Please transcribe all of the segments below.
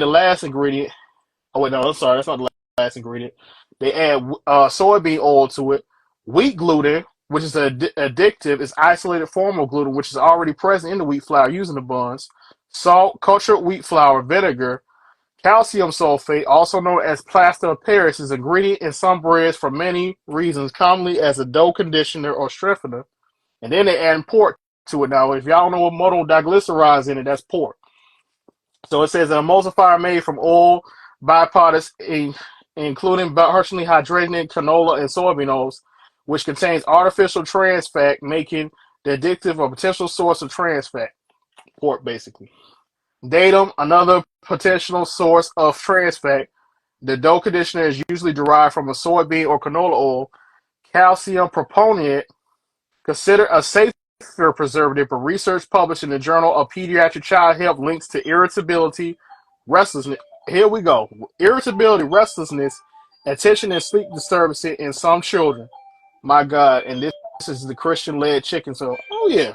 the last ingredient. Oh wait, no, I'm sorry, that's not the last ingredient. They add soybean oil to it. Wheat gluten, which is addictive, is isolated form of gluten, which is already present in the wheat flour using the buns. Salt, cultured wheat flour, vinegar, calcium sulfate, also known as plaster of Paris, is an ingredient in some breads for many reasons, commonly as a dough conditioner or strengthener. And then they add pork to it. Now, if y'all don't know what monodiglycerides in it, that's pork. So it says an emulsifier made from oil byproducts, including partially hydrogenated canola and soybean oils, which contains artificial trans fat, making the addictive or potential source of trans fat. Pork, basically. Datum, another potential source of trans fat. The dough conditioner is usually derived from a soybean or canola oil. Calcium propionate, considered a safer preservative, but research published in the Journal of Pediatric Child Health links to irritability, restlessness. Here we go. Irritability, restlessness, attention and sleep disturbances in some children. My God. And this is the Christian-led chicken. So, oh, yeah.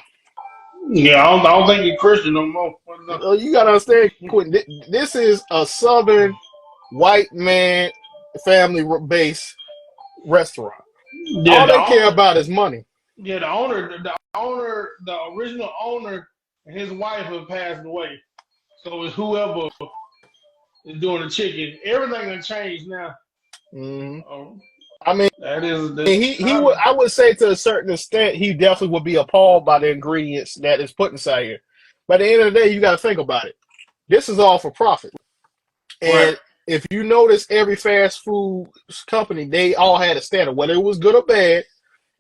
Yeah, I don't think you're Christian no more. You got to understand, Quentin, this is a Southern white man family-based restaurant. Yeah, All they care about is money. Yeah, the original owner and his wife have passed away. So it's whoever is doing the chicken. Everything has changed now. Mm-hmm. I mean, that is he would. I would say to a certain extent, he definitely would be appalled by the ingredients that is put inside here. But at the end of the day, you got to think about it. This is all for profit. And right. If you notice, every fast food company, they all had a standard, whether it was good or bad.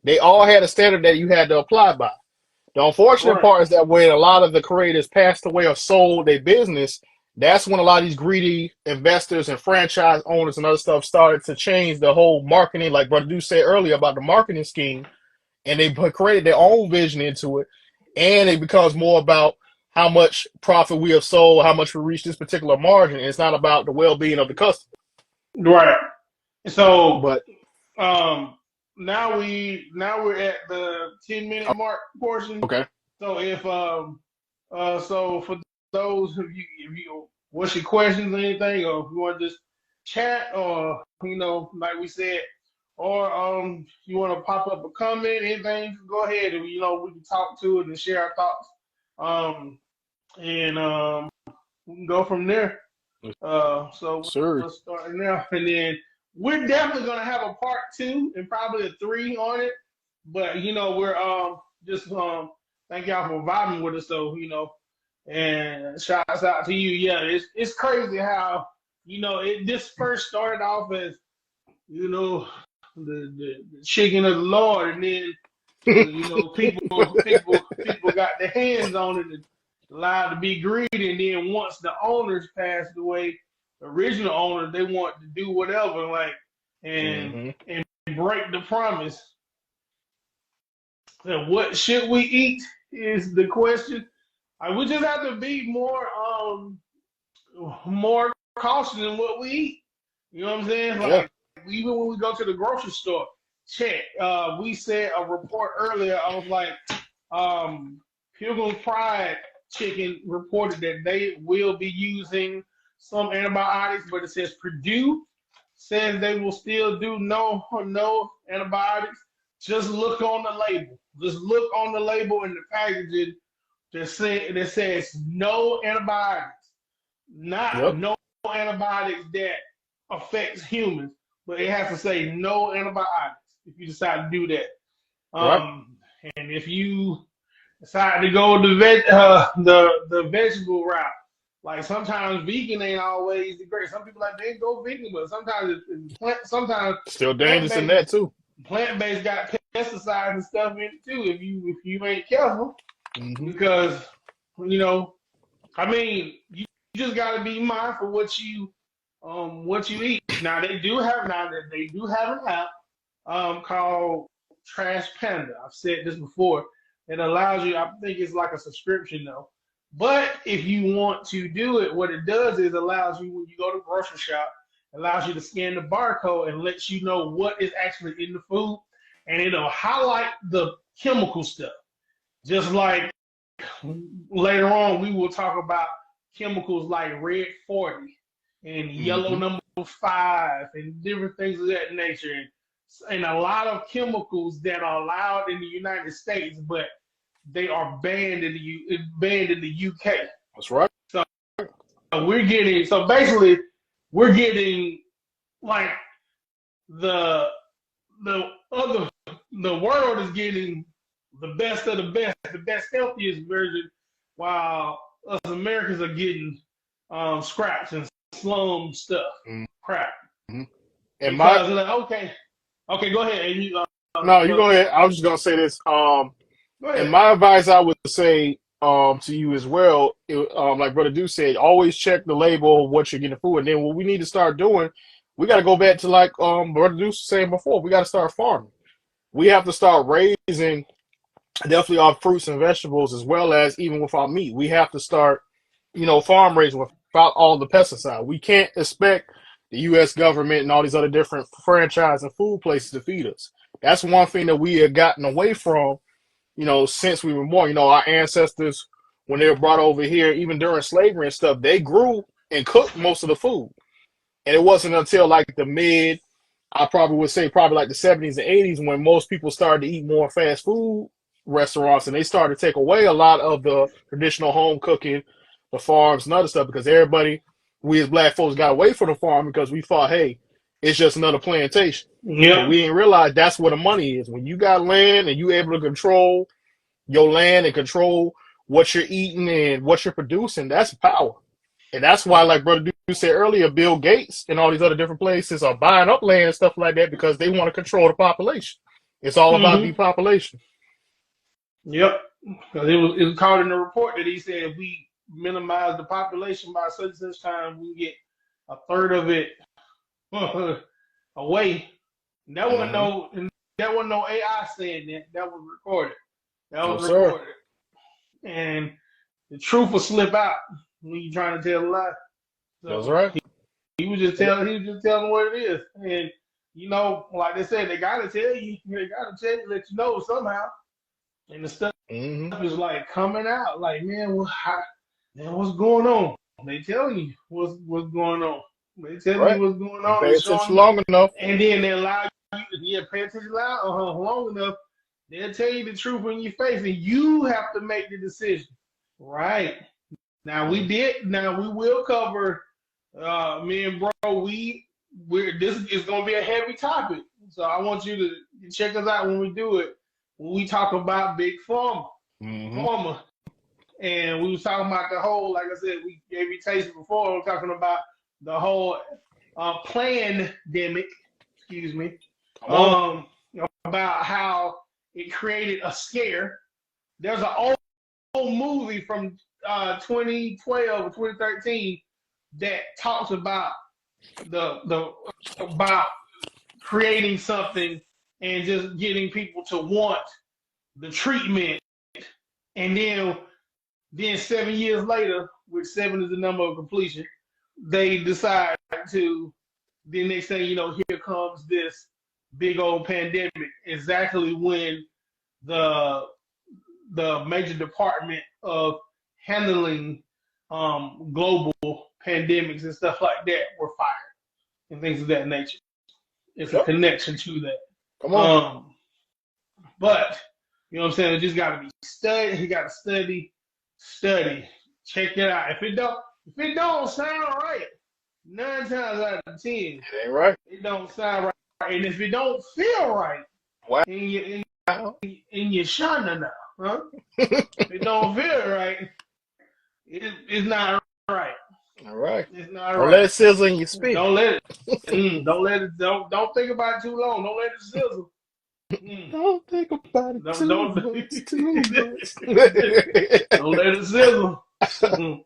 They all had a standard that you had to apply by. The unfortunate part is that when a lot of the creators passed away or sold their business, that's when a lot of these greedy investors and franchise owners and other stuff started to change the whole marketing, like Brother Deuce said earlier about the marketing scheme, and they created their own vision into it, and it becomes more about how much profit we have sold, how much we reach this particular margin. And it's not about the well-being of the customer. Right. So, but now we're at the 10-minute mark portion. Okay. So if so for those of you, if you what's your questions or anything, or if you want to just chat, or like we said, or you want to pop up a comment, anything, go ahead and we can talk to it and share our thoughts. And we can go from there. So let's start now, and then we're definitely gonna have a part 2 and probably a 3 on it. But we're just thank y'all for vibing with us. So and shouts out to you. Yeah, it's crazy how this first started off as the chicken of the Lord, and then people got their hands on it and allowed to be greedy. And then once the owners passed away, the original owner, they want to do whatever, and break the promise. So what should we eat is the question. We just have to be more cautious in what we eat. You know what I'm saying? Like even when we go to the grocery store, check. We said a report earlier. I was like, Pilgrim Fried Chicken reported that they will be using some antibiotics, but it says Purdue says they will still do no antibiotics. Just look on the label. Just look on the label and the packaging that says no antibiotics. Not no antibiotics that affects humans, but it has to say no antibiotics if you decide to do that. And if you decide to go the vegetable route, like sometimes vegan ain't always great. Some people like they go vegan, but sometimes sometimes still dangerous in that too. Plant-based got pesticides and stuff in it too. If you ain't careful, because I mean, you just got to be mindful what you eat. Now they do have an app called Trash Panda. I've said this before. It allows you. I think it's like a subscription though. But if you want to do it, what it does is allows you, when you go to the grocery shop, allows you to scan the barcode and lets you know what is actually in the food, and it'll highlight the chemical stuff. Just like later on, we will talk about chemicals like red 40 and yellow Mm-hmm. number 5 and different things of that nature. And a lot of chemicals that are allowed in the United States, but they are banned in the UK. That's right. So basically we're getting like the other the world is getting the best of the best healthiest version, while us Americans are getting scraps and slum stuff, crap. Mm-hmm. And my Because like, okay, go ahead. And no, you go ahead. I was just gonna say this. go And ahead. my advice, I would say, to you as well, like Brother Duke said, always check the label of what you're getting food. And then what we need to start doing, we got to go back to like Brother Duke was saying before. We got to start farming. We have to start raising definitely our fruits and vegetables as well as even with our meat. We have to start, farm raising without all the pesticide. We can't expect the U.S. government and all these other different franchise and food places to feed us. That's one thing that we have gotten away from, since we were born. Our ancestors, when they were brought over here, even during slavery and stuff, they grew and cooked most of the food. And it wasn't until like the I probably would say probably like the 70s and 80s when most people started to eat more fast food restaurants and they started to take away a lot of the traditional home cooking, the farms and other stuff because we as black folks got away from the farm because we thought, hey, it's just another plantation. But Yep. we didn't realize that's where the money is. When you got land and you able to control your land and control what you're eating and what you're producing, that's power. And that's why, like Brother Duke said earlier, Bill Gates and all these other different places are buying up land and stuff like that because they want to control the population. It's all about Mm-hmm. depopulation. Yep. Because it was called in the report that he said if we minimize the population by such and such time, we get a third of it away. And Mm-hmm. that wasn't no AI saying that. That was recorded. That No, was sir. recorded. And the truth will slip out when you're trying to tell a lie. That's So right. he was just telling what it is. And like they said, they gotta tell you, let you know somehow. And the stuff Mm-hmm. is like coming out. Like, man, what's going on? They telling you what's going on. They telling Right. you what's going You on. pay They're attention showing you, long enough. and then they allow you to pay attention loud long enough. They'll tell you the truth in your face, and you have to make the decision. Right. Now we Mm-hmm. did. Now we will cover. Me and bro, we're this is gonna be a heavy topic. So I want you to check us out when we do it. When we talk about big pharma, Mm-hmm. pharma, and we was talking about the whole. Like I said, we gave you taste before. We're talking about the whole pandemic. Excuse me. Come on. About how it created a scare. There's an old movie from 2012 or 2013 that talks about the about creating something and just getting people to want the treatment, and then 7 years later, which 7 is the number of completion, they decide to. Then they say, here comes this big old pandemic. Exactly when the major department of handling global pandemics and stuff like that were fired and things of that nature. It's a Yep. connection to Come that. on. But you know what I'm saying? It just got to be studied. You got to study, check it out. If it don't sound right, 9 times out of 10, It ain't right. it don't sound right. And if it don't feel right Wow. in your shana now, huh? If it don't feel right, it's not right. All right. It's not Don't let right. it sizzle in your spit. Don't let it. Don't let it. Don't think about it too long. Don't let it sizzle. Mm. Don't think about it Don't too don't much, too much. don't let it sizzle. Mm.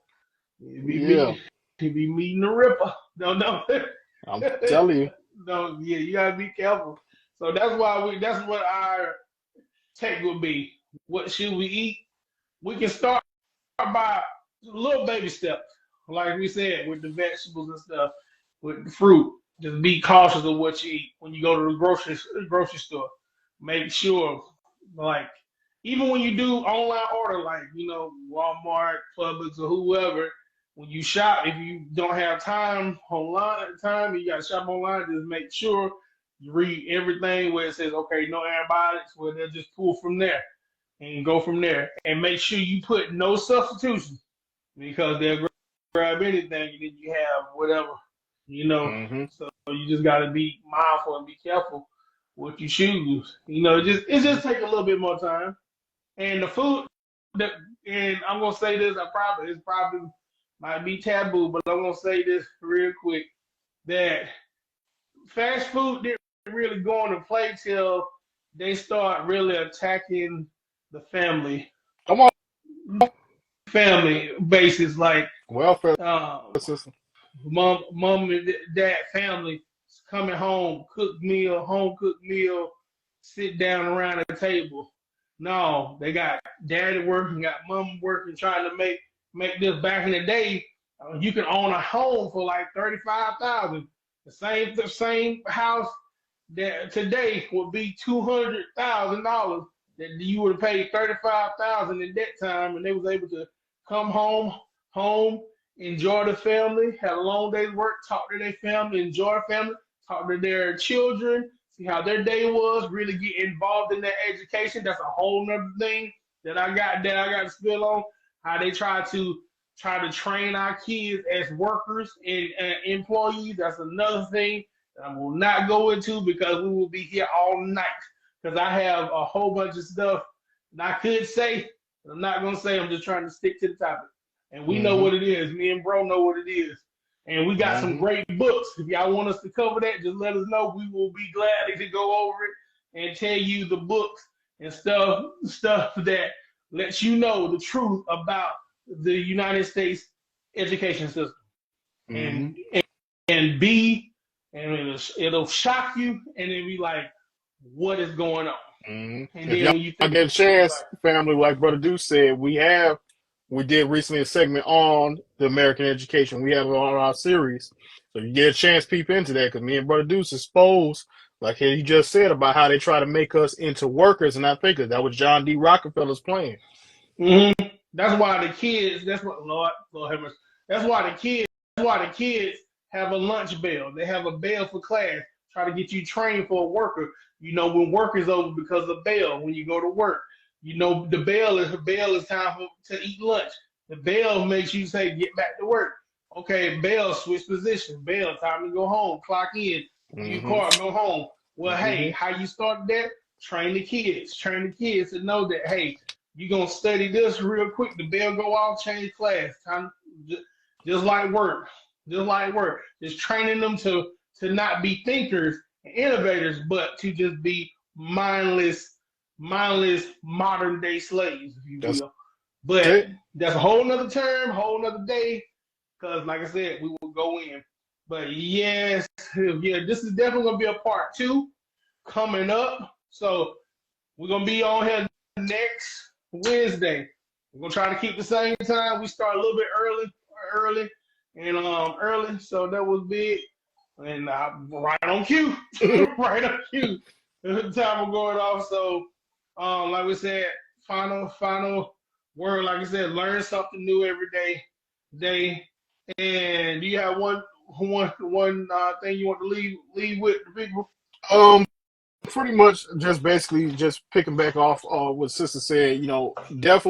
You be Yeah, meeting, you be meeting the ripper. No. I'm telling you. No, yeah, you gotta be careful. So that's what our take would be. What should we eat? We can start by little baby steps. Like we said, with the vegetables and stuff, with the fruit. Just be cautious of what you eat when you go to the grocery store. Make sure, like, even when you do online order, like Walmart, Publix, or whoever, when you shop, if you don't have time online, you got to shop online. Just make sure you read everything where it says, okay, no antibiotics. Well, they'll just pull from there and go from there. And make sure you put no substitution because they'll grab anything and then you have whatever, you know. Mm-hmm. So you just got to be mindful and be careful what you choose. You know, it just take a little bit more time. And the food that, and I'm gonna say this, it's probably might be taboo, but I'm gonna say this real quick that fast food didn't really go into play till they start really attacking the Come on, family basis, like welfare uh, system. mom and dad family coming home, home cooked meal, sit down around the table. No, they got daddy working, got mom working, trying to make this. Back in the day, you can own a home for like 35,000. The same house that today would be $200,000 that you would have paid 35,000 at that time, and they was able to come home, enjoy the family, have a long day's work, talk to their family, enjoy family, talk to their children, see how their day was, really get involved in their education. That's a whole nother thing that I got to spill on. How they try to train our kids as workers and employees. That's another thing that I will not go into because we will be here all night. Because I have a whole bunch of stuff that I could say, but I'm not gonna say. I'm just trying to stick to the topic. And we know Mm-hmm. what it is. Me and bro know what it is. And we got some great books. If y'all want us to cover that, just let us know. We will be glad to go over it and tell you the books and stuff that lets you know the truth about the United States education system. Mm-hmm. And B, and it'll shock you, and then be like, what is going on? Mm-hmm. And If then y'all when you get think a chance, family, like Brother Deuce said, we did recently a segment on the American education. We have it on our series. So you get a chance, peep into that, because me and Brother Deuce exposed, like he just said, about how they try to make us into workers and not thinkers. That was John D. Rockefeller's plan. that's why the kids. That's what Lord have mercy. That's why the kids have a lunch bell. They have a bell for class. Try to get you trained for a worker. You know when work is over because of bell. When you go to work, you know the bell is time to eat lunch. The bell makes you say get back to work. Okay, bell switch position. Bell time to go home. Clock in. Do your Mm-hmm. car. Go home. Well, hey, Mm-hmm. how you start that? Train the kids. Train the kids to know that hey, you're gonna study this real quick. The bell go off. Change class. Time just like work. Just like work. Just training them to not be thinkers and innovators, but to just be mindless modern day slaves, if you That's will. But it. that's a whole nother term, whole nother day, because like I said, we will go in. But yes, yeah, this is definitely gonna be a part two coming up. So we're gonna be on here next Wednesday. We're gonna try to keep the same time. We start a little bit early, and early. So that was big, and right on cue, right on cue. The time we're going off. So, like we said, final word. Like I said, learn something new every day. And do you have one thing you want to leave with the people? um, Pretty much just basically just picking back off what Sister said. Definitely.